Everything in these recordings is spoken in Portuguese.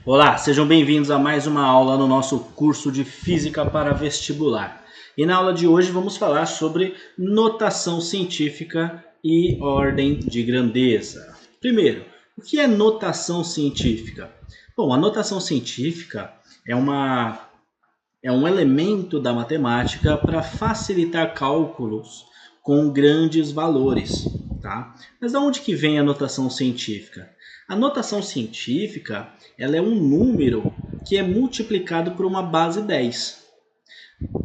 Olá, sejam bem-vindos a mais uma aula no nosso curso de Física para Vestibular. E na aula de hoje vamos falar sobre notação científica e ordem de grandeza. Primeiro, o que é notação científica? Bom, a notação científica é um elemento da matemática para facilitar cálculos com grandes valores, tá? Mas de onde que vem a notação científica? A notação científica, ela é um número que é multiplicado por uma base 10.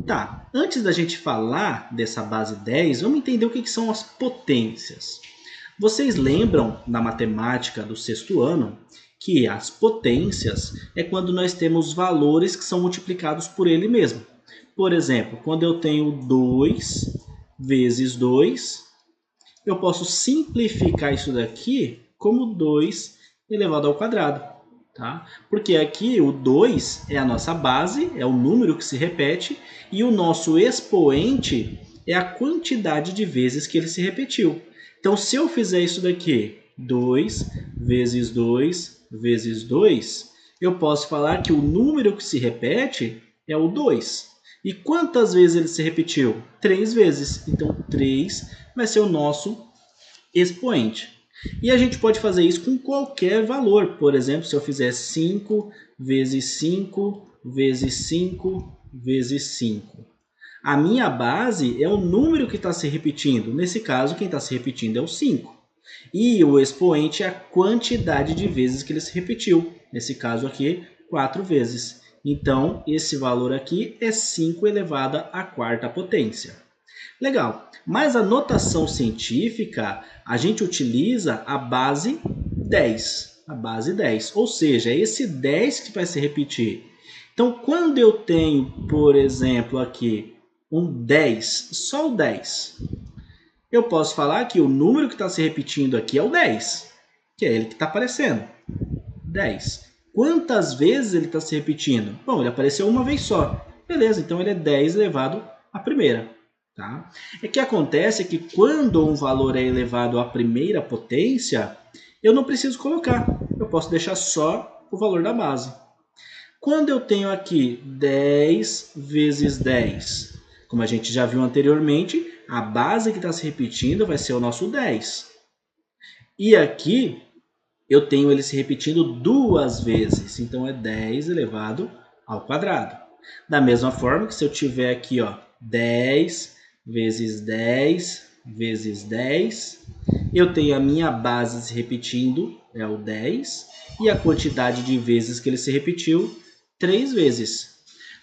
Tá, antes da gente falar dessa base 10, vamos entender o que são as potências. Vocês lembram da matemática do sexto ano que as potências é quando nós temos valores que são multiplicados por ele mesmo. Por exemplo, quando eu tenho 2 vezes 2, eu posso simplificar isso daqui como 2 elevado ao quadrado. Tá? Porque aqui o 2 é a nossa base, é o número que se repete, e o nosso expoente é a quantidade de vezes que ele se repetiu. Então, se eu fizer isso daqui, 2 vezes 2 vezes 2, eu posso falar que o número que se repete é o 2. E quantas vezes ele se repetiu? 3 vezes. Então, 3 vai ser o nosso expoente. E a gente pode fazer isso com qualquer valor. Por exemplo, se eu fizer 5 vezes 5 vezes 5 vezes 5. A minha base é o número que está se repetindo. Nesse caso, quem está se repetindo é o 5. E o expoente é a quantidade de vezes que ele se repetiu. Nesse caso aqui, 4 vezes. Então, esse valor aqui é 5 elevado à quarta potência. Legal, mas a notação científica, a gente utiliza a base 10. A base 10, ou seja, é esse 10 que vai se repetir. Então, quando eu tenho, por exemplo, aqui um 10, só o 10, eu posso falar que o número que está se repetindo aqui é o 10, que é ele que está aparecendo. 10. Quantas vezes ele está se repetindo? Bom, ele apareceu uma vez só. Beleza, então ele é 10 elevado à primeira. Tá? É que acontece que quando um valor é elevado à primeira potência, eu não preciso colocar. Eu posso deixar só o valor da base. Quando eu tenho aqui 10 vezes 10, como a gente já viu anteriormente, a base que está se repetindo vai ser o nosso 10. E aqui eu tenho ele se repetindo duas vezes, então é 10 elevado ao quadrado. Da mesma forma que se eu tiver aqui, ó, 10 vezes 10 vezes 10, eu tenho a minha base se repetindo, é o 10, e a quantidade de vezes que ele se repetiu, 3 vezes.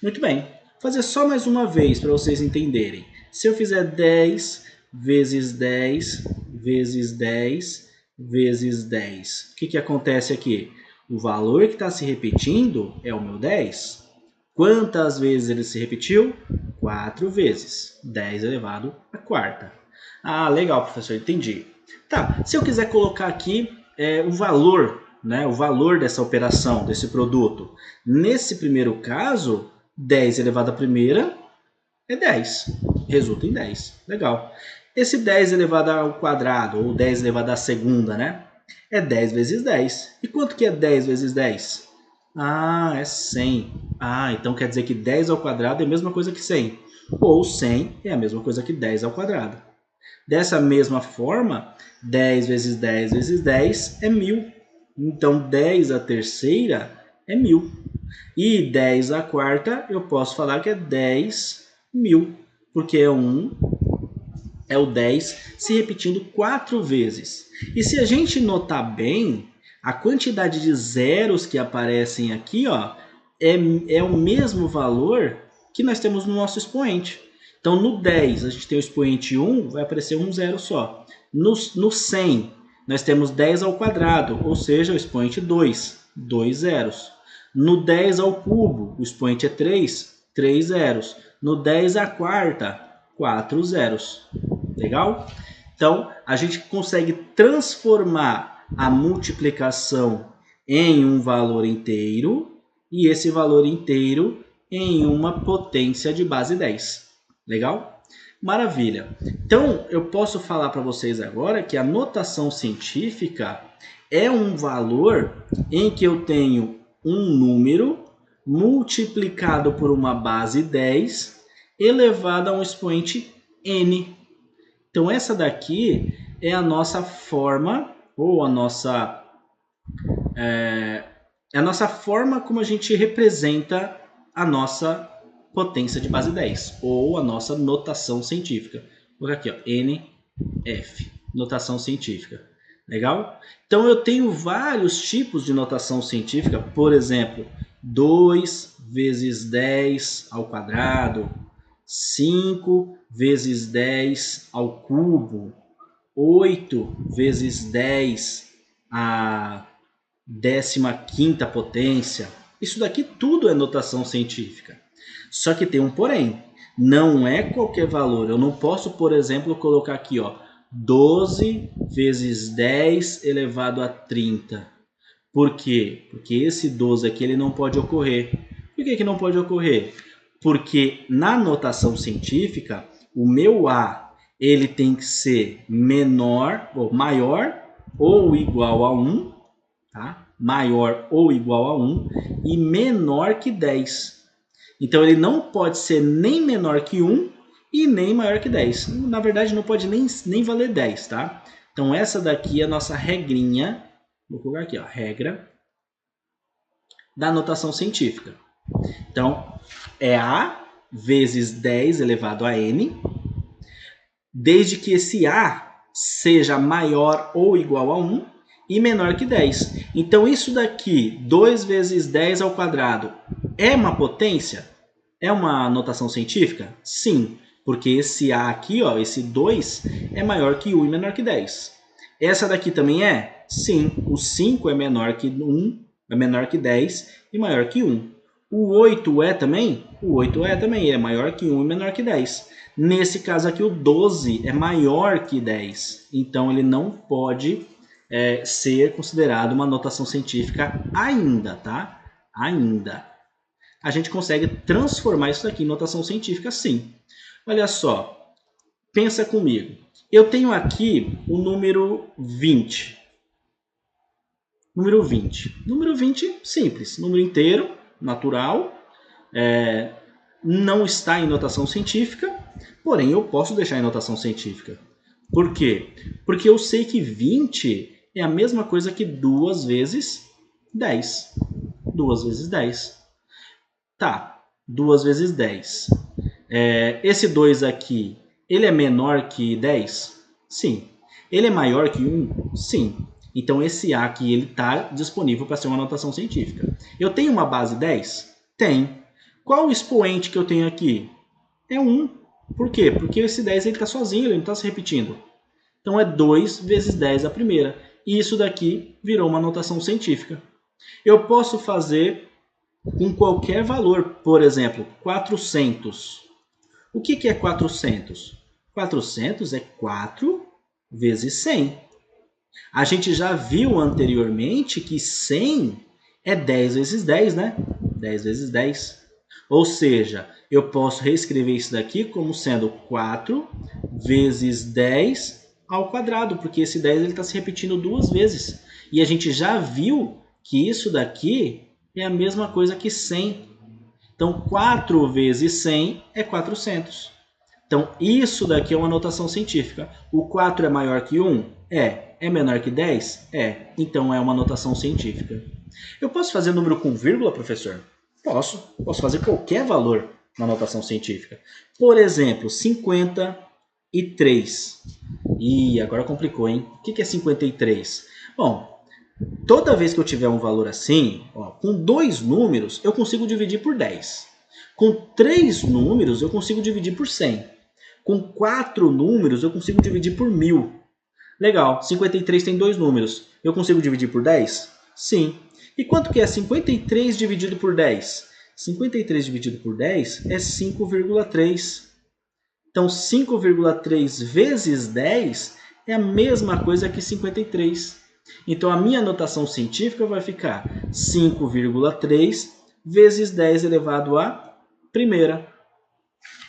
Muito bem, vou fazer só mais uma vez para vocês entenderem. Se eu fizer 10 vezes 10 vezes 10 vezes 10, o que acontece aqui? O valor que está se repetindo é o meu 10. Quantas vezes ele se repetiu? 4 vezes. 10 elevado à quarta. Ah, legal, professor, entendi. Tá, se eu quiser colocar aqui o valor, né, o valor dessa operação, desse produto. Nesse primeiro caso, 10 elevado à primeira é 10. Resulta em 10. Legal. Esse 10 elevado ao quadrado, ou 10 elevado à segunda, né? É 10 vezes 10. E quanto que é 10 vezes 10? Ah, é 100. Ah, então quer dizer que 10 ao quadrado é a mesma coisa que 100. Ou 100 é a mesma coisa que 10 ao quadrado. Dessa mesma forma, 10 vezes 10 vezes 10 é 1000. Então, 10 à terceira é 1000. E 10 à quarta, eu posso falar que é 10.000. Porque é o 10 se repetindo 4 vezes. E se a gente notar bem, a quantidade de zeros que aparecem aqui, ó, é o mesmo valor que nós temos no nosso expoente. Então, no 10, a gente tem o expoente 1, vai aparecer um zero só. No 100, nós temos 10 ao quadrado, ou seja, o expoente 2, 2 zeros. No 10 ao cubo, o expoente é 3, 3 zeros. No 10 à quarta, 4 zeros. Legal? Então, a gente consegue transformar a multiplicação em um valor inteiro e esse valor inteiro em uma potência de base 10. Legal? Maravilha. Então, eu posso falar para vocês agora que a notação científica é um valor em que eu tenho um número multiplicado por uma base 10 elevado a um expoente n. Então, essa daqui é a nossa forma, ou a nossa forma como a gente representa a nossa potência de base 10, ou a nossa notação científica. Vou colocar aqui, ó, NF, notação científica. Legal? Então, eu tenho vários tipos de notação científica, por exemplo, 2 vezes 10 ao quadrado, 5 vezes 10 ao cubo, 8 vezes 10 à 15ª potência. Isso daqui tudo é notação científica. Só que tem um porém. Não é qualquer valor. Eu não posso, por exemplo, colocar aqui, ó, 12 vezes 10 elevado a 30. Por quê? Porque esse 12 aqui ele não pode ocorrer. Por que não pode ocorrer? Porque na notação científica, o meu A ele tem que ser menor, ou maior ou igual a 1, tá? Maior ou igual a 1 e menor que 10. Então, ele não pode ser nem menor que 1 e nem maior que 10. Na verdade, não pode nem valer 10, tá? Então, essa daqui é a nossa regrinha. Vou colocar aqui, ó, regra da notação científica. Então, é A vezes 10 elevado a n, desde que esse A seja maior ou igual a 1 e menor que 10. Então, isso daqui, 2 vezes 10 ao quadrado, é uma potência? É uma notação científica? Sim, porque esse A aqui, ó, esse 2, é maior que 1 e menor que 10. Essa daqui também é? Sim, o 5 é menor que 1, é menor que 10 e maior que 1. O 8 é também? O 8 é também, ele é maior que 1 e menor que 10. Nesse caso aqui, o 12 é maior que 10, então ele não pode ser considerado uma notação científica ainda, tá? Ainda. A gente consegue transformar isso daqui em notação científica, sim. Olha só, pensa comigo. Eu tenho aqui o número 20. Número 20. Número 20, simples. Número inteiro, natural, não está em notação científica, porém eu posso deixar em notação científica. Por quê? Porque eu sei que 20 é a mesma coisa que 2 vezes 10. 2 vezes 10. Tá, 2 vezes 10. Esse 2 aqui, ele é menor que 10? Sim. Ele é maior que 1? Sim. Então, esse A aqui está disponível para ser uma notação científica. Eu tenho uma base 10? Tem. Qual o expoente que eu tenho aqui? É 1. Por quê? Porque esse 10 está sozinho, ele não está se repetindo. Então, é 2 vezes 10 a primeira. E isso daqui virou uma notação científica. Eu posso fazer com qualquer valor. Por exemplo, 400. O que é 400? 400 é 4 vezes 100. A gente já viu anteriormente que 100 é 10 vezes 10, né? 10 vezes 10. Ou seja, eu posso reescrever isso daqui como sendo 4 vezes 10 ao quadrado, porque esse 10 está se repetindo 2 vezes. E a gente já viu que isso daqui é a mesma coisa que 100. Então, 4 vezes 100 é 400. Então, isso daqui é uma notação científica. O 4 é maior que 1? É. É menor que 10? É. Então, é uma notação científica. Eu posso fazer número com vírgula, professor? Posso. Posso fazer qualquer valor na notação científica. Por exemplo, 53. Ih, agora complicou, hein? O que é 53? Bom, toda vez que eu tiver um valor assim, ó, com 2 números, eu consigo dividir por 10. Com 3 números, eu consigo dividir por 100. Com 4 números, eu consigo dividir por 1000. Legal, 53 tem 2 números. Eu consigo dividir por 10? Sim. E quanto que é 53 dividido por 10? 53 dividido por 10 é 5,3. Então, 5,3 vezes 10 é a mesma coisa que 53. Então, a minha notação científica vai ficar 5,3 vezes 10 elevado à primeira.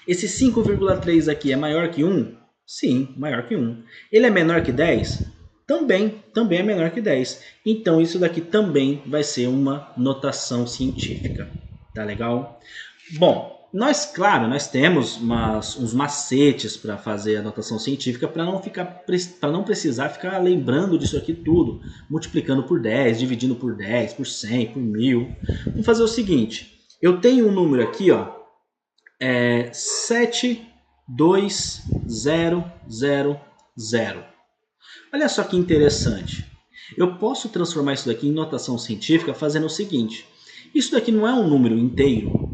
Esse 5,3 aqui é maior que 1? Sim, maior que 1. Ele é menor que 10? também é menor que 10. Então isso daqui também vai ser uma notação científica. Tá legal? Bom, nós temos uns macetes para fazer a notação científica para não precisar ficar lembrando disso aqui tudo, multiplicando por 10, dividindo por 10, por 100, por 1000. Vamos fazer o seguinte, eu tenho um número aqui, ó, 72000. Olha só que interessante. Eu posso transformar isso daqui em notação científica fazendo o seguinte. Isso daqui não é um número inteiro.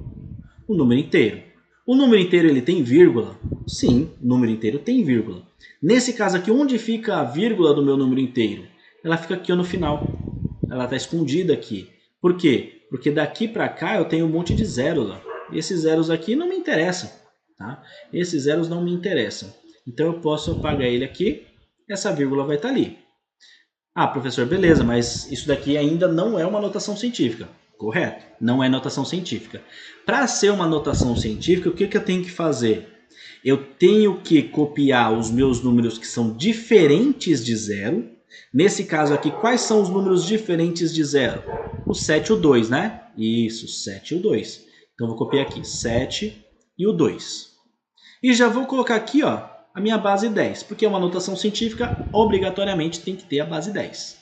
O número inteiro. O número inteiro ele tem vírgula? Sim, o número inteiro tem vírgula. Nesse caso aqui, onde fica a vírgula do meu número inteiro? Ela fica aqui no final. Ela está escondida aqui. Por quê? Porque daqui para cá eu tenho um monte de zeros. Ó. E esses zeros aqui não me interessam. Tá? Esses zeros não me interessam. Então eu posso apagar ele aqui. Essa vírgula vai estar ali. Ah, professor, beleza, mas isso daqui ainda não é uma notação científica. Correto, não é notação científica. Para ser uma notação científica, o que eu tenho que fazer? Eu tenho que copiar os meus números que são diferentes de zero. Nesse caso aqui, quais são os números diferentes de zero? O 7 e o 2, né? Isso, 7 e o 2. Então, eu vou copiar aqui 7 e o 2. E já vou colocar aqui, ó, a minha base 10, porque é uma notação científica, obrigatoriamente tem que ter a base 10.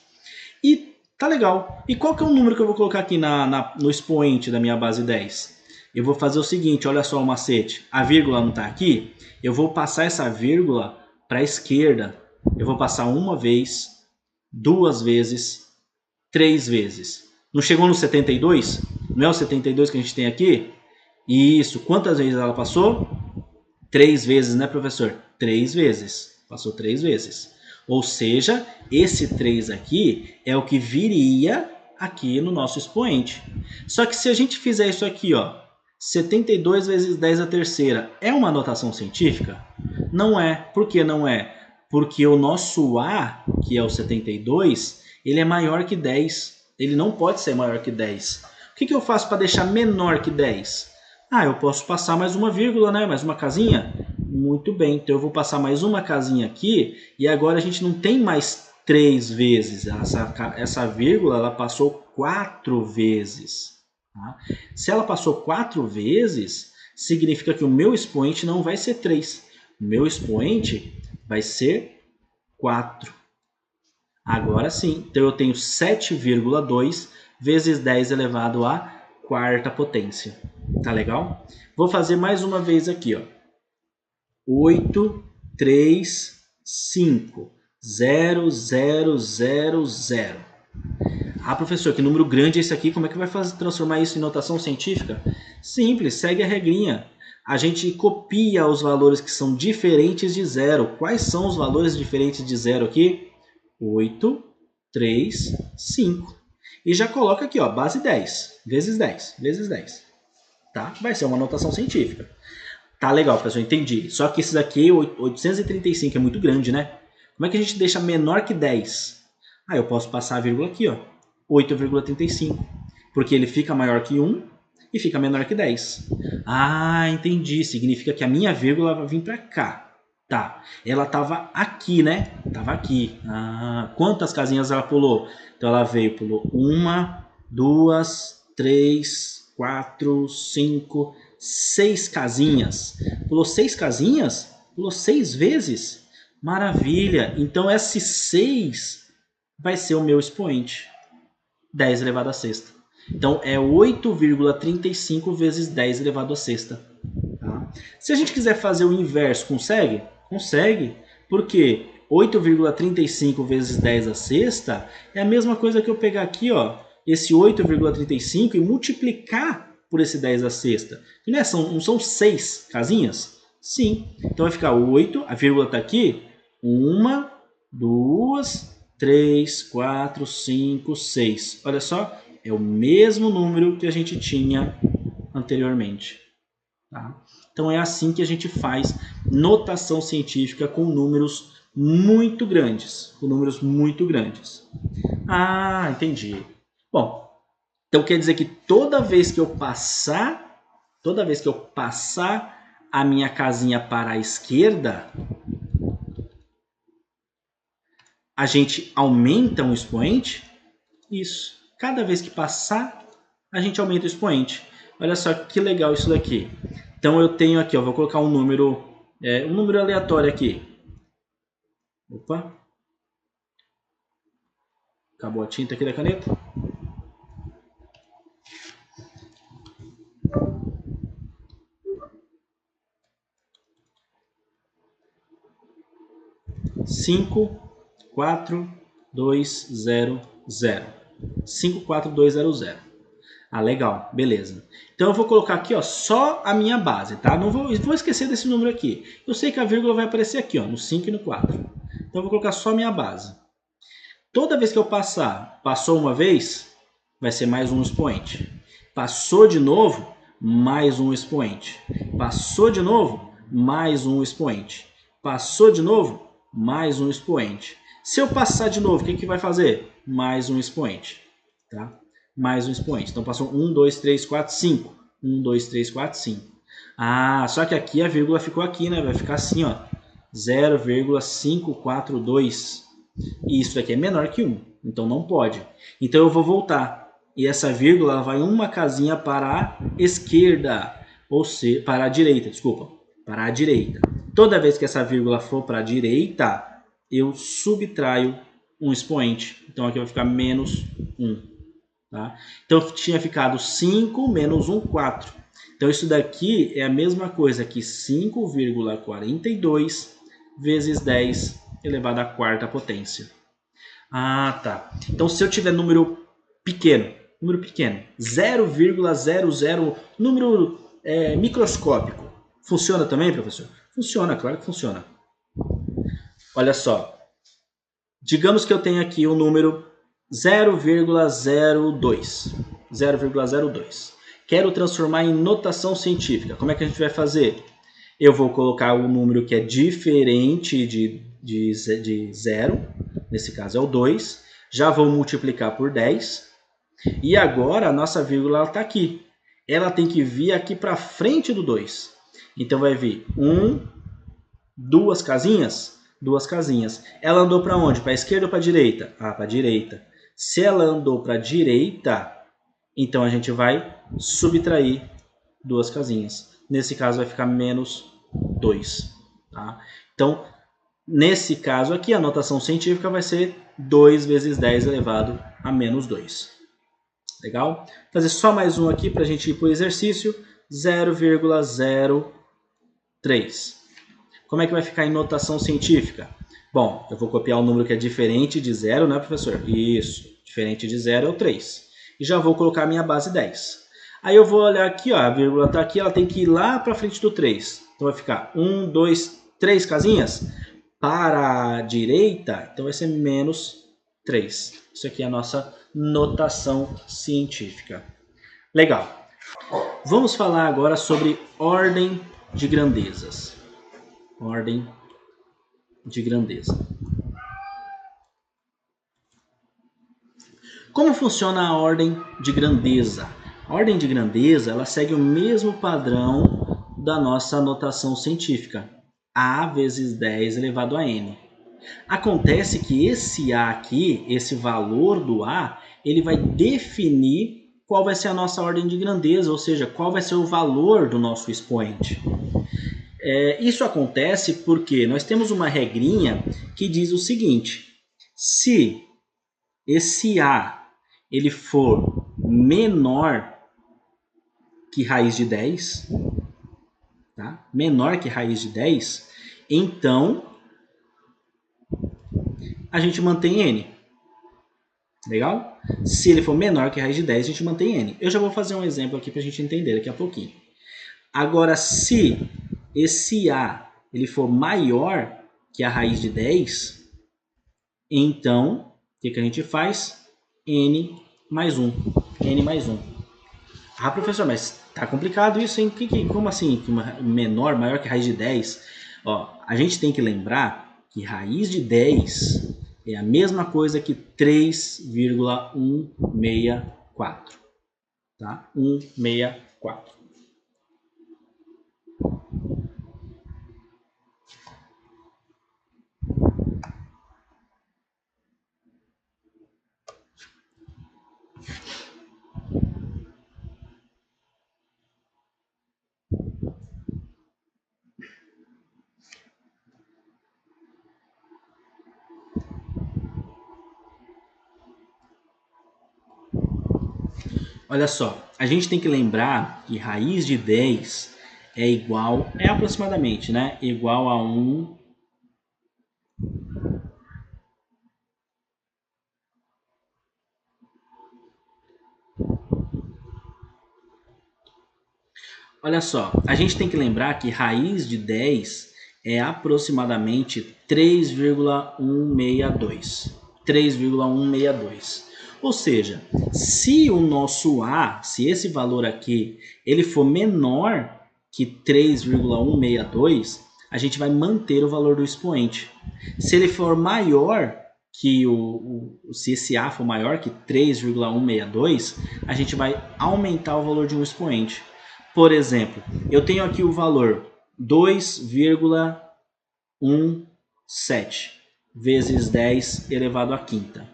E tá legal. E qual que é o número que eu vou colocar aqui no expoente da minha base 10? Eu vou fazer o seguinte, olha só o macete. A vírgula não está aqui, eu vou passar essa vírgula para a esquerda. Eu vou passar uma vez, 2 vezes, 3 vezes. Não chegou no 72? Não é o 72 que a gente tem aqui? Isso. Quantas vezes ela passou? 3 vezes, né, professor? 3 vezes. Passou 3 vezes. Ou seja, esse 3 aqui é o que viria aqui no nosso expoente. Só que se a gente fizer isso aqui, ó, 72 vezes 10 a terceira, é uma notação científica? Não é. Por que não é? Porque o nosso A, que é o 72, ele é maior que 10. Ele não pode ser maior que 10. O que eu faço para deixar menor que 10? Ah, eu posso passar mais uma vírgula, né? Mais uma casinha? Muito bem, então eu vou passar mais uma casinha aqui e agora a gente não tem mais 3 vezes. Essa vírgula ela passou 4 vezes. Tá? Se ela passou 4 vezes, significa que o meu expoente não vai ser 3. O meu expoente vai ser 4. Agora sim, então eu tenho 7,2 vezes 10 elevado à quarta potência. Tá legal? Vou fazer mais uma vez aqui, ó. 8, 3, 5, 0, 0, 0, 0. Ah, professor, que número grande é esse aqui? Como é que vai transformar isso em notação científica? Simples, segue a regrinha. A gente copia os valores que são diferentes de zero. Quais são os valores diferentes de zero aqui? 8, 3, 5. E já coloca aqui, ó, base 10, vezes 10, vezes 10. Tá? Vai ser uma notação científica. Tá legal, pessoal, entendi. Só que esse daqui, 835, é muito grande, né? Como é que a gente deixa menor que 10? Ah, eu posso passar a vírgula aqui, ó. 8,35. Porque ele fica maior que 1 e fica menor que 10. Ah, entendi. Significa que a minha vírgula vai vir para cá. Tá. Ela tava aqui, né? Tava aqui. Ah, quantas casinhas ela pulou? Então ela pulou 1, 2, 3, 4, 5, 6 casinhas. Pulou 6 casinhas? Pulou 6 vezes? Maravilha! Então esse 6 vai ser o meu expoente. 10 elevado à sexta. Então é 8,35 vezes 10 elevado à sexta. Tá? Se a gente quiser fazer o inverso, consegue? Consegue. Por quê? 8,35 vezes 10 à sexta é a mesma coisa que eu pegar aqui, ó, esse 8,35 e multiplicar por esse 10 à sexta. Não são 6 casinhas? Sim. Então vai ficar 8, a vírgula está aqui. 1, 2, 3, 4, 5, 6. Olha só, é o mesmo número que a gente tinha anteriormente. Tá? Então é assim que a gente faz notação científica com números muito grandes. Com números muito grandes. Ah, entendi. Bom, então quer dizer que toda vez que eu passar a minha casinha para a esquerda, a gente aumenta um expoente? Isso. Cada vez que passar, a gente aumenta o expoente. Olha só que legal isso daqui. Então eu tenho aqui, ó, vou colocar um número aleatório aqui. Opa. Acabou a tinta aqui da caneta. Cinco, 4, 2, 0, 0. 54200. Ah, legal, beleza. Então eu vou colocar aqui, ó, só a minha base, tá? Não vou esquecer desse número aqui. Eu sei que a vírgula vai aparecer aqui, ó, no 5 e no 4. Então eu vou colocar só a minha base. Toda vez que eu passou uma vez, vai ser mais um expoente. Passou de novo, mais um expoente. Passou de novo, mais um expoente. Passou de novo, mais um expoente. Se eu passar de novo, o que vai fazer? Mais um expoente. Tá? Mais um expoente. Então passou 1, 2, 3, 4, 5. 1, 2, 3, 4, 5. Ah, só que aqui a vírgula ficou aqui, né? Vai ficar assim, ó. 0,542. E isso aqui é menor que 1. Então não pode. Então eu vou voltar. E essa vírgula vai uma casinha para a esquerda. Ou seja, para a direita, desculpa. Para a direita. Toda vez que essa vírgula for para a direita, eu subtraio um expoente. Então aqui vai ficar menos 1. Tá? Então tinha ficado 5 menos 1, 4. Então isso daqui é a mesma coisa que 5,42 vezes 10 elevado à quarta potência. Ah, tá. Então se eu tiver número pequeno, 0,00, número microscópico, funciona também, professor? Funciona, claro que funciona. Olha só. Digamos que eu tenho aqui o número 0,02. 0,02. Quero transformar em notação científica. Como é que a gente vai fazer? Eu vou colocar o número que é diferente de 0. Nesse caso é o 2. Já vou multiplicar por 10. E agora a nossa vírgula está aqui. Ela tem que vir aqui para frente do 2. Então vai vir 1, 2 casinhas. 2 casinhas. Ela andou para onde? Para a esquerda ou para a direita? Ah, para a direita. Se ela andou para a direita, então a gente vai subtrair 2 casinhas. Nesse caso vai ficar menos 2. Tá? Então, nesse caso aqui, a notação científica vai ser 2 vezes 10 elevado a menos 2. Legal? Vou fazer só mais um aqui para a gente ir para o exercício. 0,03. Como é que vai ficar em notação científica? Bom, eu vou copiar um número que é diferente de 0, né, professor? Isso, diferente de 0 é o 3. E já vou colocar a minha base 10. Aí eu vou olhar aqui, ó, a vírgula está aqui, ela tem que ir lá para frente do 3. Então vai ficar 1, 2, 3 casinhas. Para a direita, então vai ser menos 3. Isso aqui é a nossa notação científica. Legal. Vamos falar agora sobre ordem de grandezas. Ordem de grandeza. Como funciona a ordem de grandeza? A ordem de grandeza ela segue o mesmo padrão da nossa notação científica. A vezes 10 elevado a n. Acontece que esse A aqui, esse valor do A, ele vai definir qual vai ser a nossa ordem de grandeza, ou seja, qual vai ser o valor do nosso expoente. Isso acontece porque nós temos uma regrinha que diz o seguinte: se esse A ele for menor que raiz de 10, tá? Menor que raiz de 10, então a gente mantém n. Legal? Se ele for menor que raiz de 10, a gente mantém n. Eu já vou fazer um exemplo aqui para a gente entender daqui a pouquinho. Agora, se esse A ele for maior que a raiz de 10, então, o que a gente faz? N mais 1. N mais 1. Ah, professor, mas tá complicado isso, hein? Como assim? Menor, maior que raiz de 10? Ó, a gente tem que lembrar que raiz de 10 é a mesma coisa que 3,164. Tá? 164. Olha só, a gente tem que lembrar que raiz de 10 é aproximadamente, né? Igual a 1. Olha só, a gente tem que lembrar que raiz de 10 é aproximadamente 3,162. 3,162. Ou seja, se o nosso A, se esse valor aqui, ele for menor que 3,162, a gente vai manter o valor do expoente. Se ele for maior que se esse A for maior que 3,162, a gente vai aumentar o valor de um expoente. Por exemplo, eu tenho aqui o valor 2,17 vezes 10 elevado à quinta.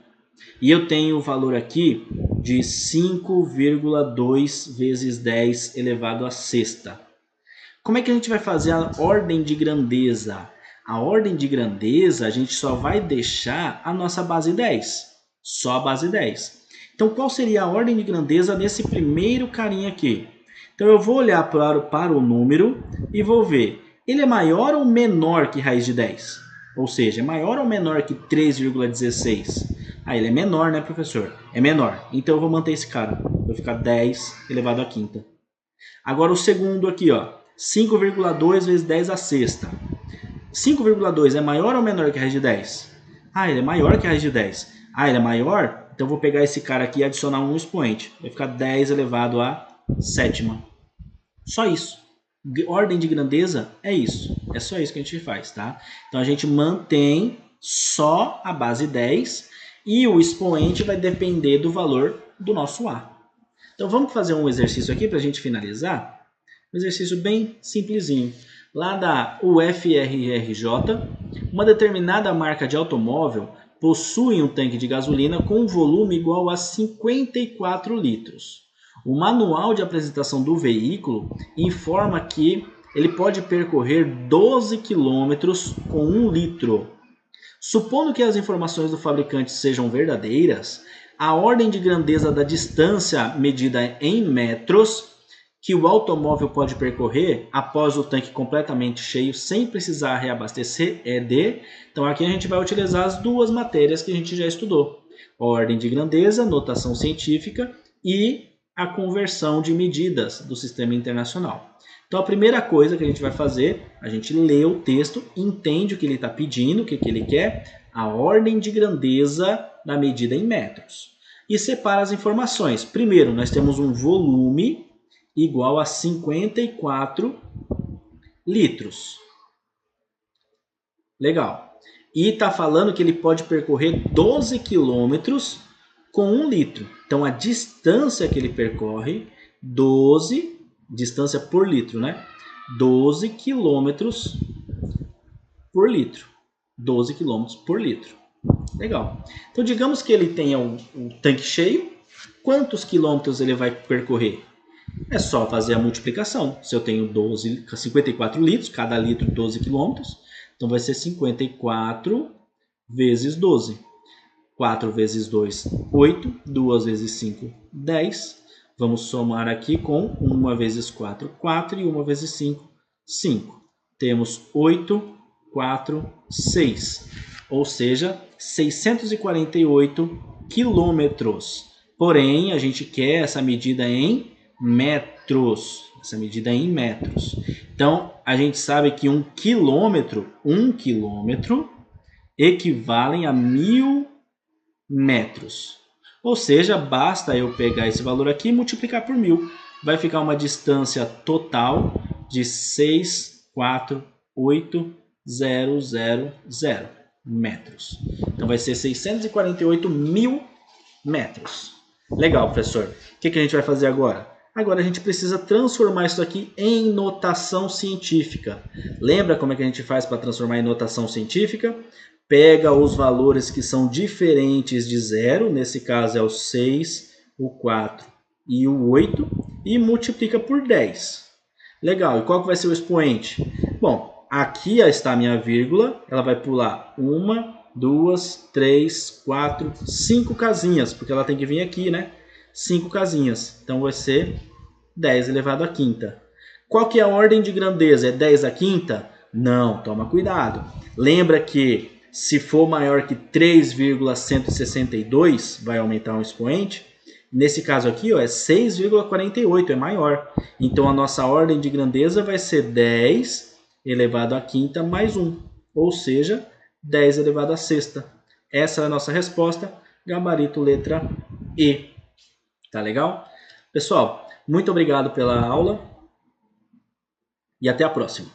E eu tenho o valor aqui de 5,2 vezes 10 elevado à sexta. Como é que a gente vai fazer a ordem de grandeza? A ordem de grandeza a gente só vai deixar a nossa base 10. Só a base 10. Então qual seria a ordem de grandeza nesse primeiro carinha aqui? Então eu vou olhar para o número e vou ver, ele é maior ou menor que raiz de 10? Ou seja, é maior ou menor que 3,16? Ah, ele é menor, né, professor? É menor. Então eu vou manter esse cara. Vai ficar 10 elevado à quinta. Agora o segundo aqui, ó, 5,2 vezes 10 à sexta. 5,2 é maior ou menor que a raiz de 10? Ah, ele é maior que a raiz de 10. Ah, ele é maior? Então eu vou pegar esse cara aqui e adicionar um expoente. Vai ficar 10 elevado à sétima. Só isso. Ordem de grandeza é isso. É só isso que a gente faz, tá? Então a gente mantém só a base 10 e o expoente vai depender do valor do nosso A. Então vamos fazer um exercício aqui para a gente finalizar. Um exercício bem simplesinho. Lá da UFRRJ, uma determinada marca de automóvel possui um tanque de gasolina com volume igual a 54 litros. O manual de apresentação do veículo informa que ele pode percorrer 12 km com 1 litro. Supondo que as informações do fabricante sejam verdadeiras, a ordem de grandeza da distância medida em metros que o automóvel pode percorrer após o tanque completamente cheio sem precisar reabastecer é de... Então aqui a gente vai utilizar as duas matérias que a gente já estudou. Ordem de grandeza, notação científica e a conversão de medidas do sistema internacional. Então a primeira coisa que a gente vai fazer, a gente lê o texto, entende o que ele está pedindo, o que ele quer, a ordem de grandeza da medida em metros. E separa as informações. Primeiro, nós temos um volume igual a 54 litros. Legal. E está falando que ele pode percorrer 12 quilômetros com 1 litro. Então a distância que ele percorre, 12, distância por litro, né? 12 quilômetros por litro. 12 quilômetros por litro. Legal. Então digamos que ele tenha o tanque cheio. Quantos quilômetros ele vai percorrer? É só fazer a multiplicação. Se eu tenho 54 litros, cada litro 12 quilômetros, então vai ser 54 vezes 12. 4 vezes 2, 8. 2 vezes 5, 10. Vamos somar aqui com 1 vezes 4, 4. E 1 vezes 5, 5. Temos 8, 4, 6. Ou seja, 648 quilômetros. Porém, a gente quer essa medida em metros. Essa medida em metros. Então, a gente sabe que 1 quilômetro equivale a 1000 metros. Ou seja, basta eu pegar esse valor aqui e multiplicar por 1000. Vai ficar uma distância total de 648,000 metros. Então vai ser 648 mil metros. Legal, professor. O que a gente vai fazer agora? Agora a gente precisa transformar isso aqui em notação científica. Lembra como é que a gente faz para transformar em notação científica? Pega os valores que são diferentes de zero, nesse caso é o 6, o 4 e o 8, e multiplica por 10. Legal, e qual que vai ser o expoente? Bom, aqui está a minha vírgula, ela vai pular 1, 2, 3, 4, 5 casinhas, porque ela tem que vir aqui, né? 5 casinhas. Então vai ser 10 elevado à quinta. Qual que é a ordem de grandeza? É 10 à quinta? Não, toma cuidado. Lembra que se for maior que 3,162, vai aumentar um expoente. Nesse caso aqui, ó, é 6,48, é maior. Então a nossa ordem de grandeza vai ser 10 elevado à quinta mais 1, ou seja, 10 elevado à sexta. Essa é a nossa resposta, gabarito letra E. Tá legal? Pessoal, muito obrigado pela aula e até a próxima.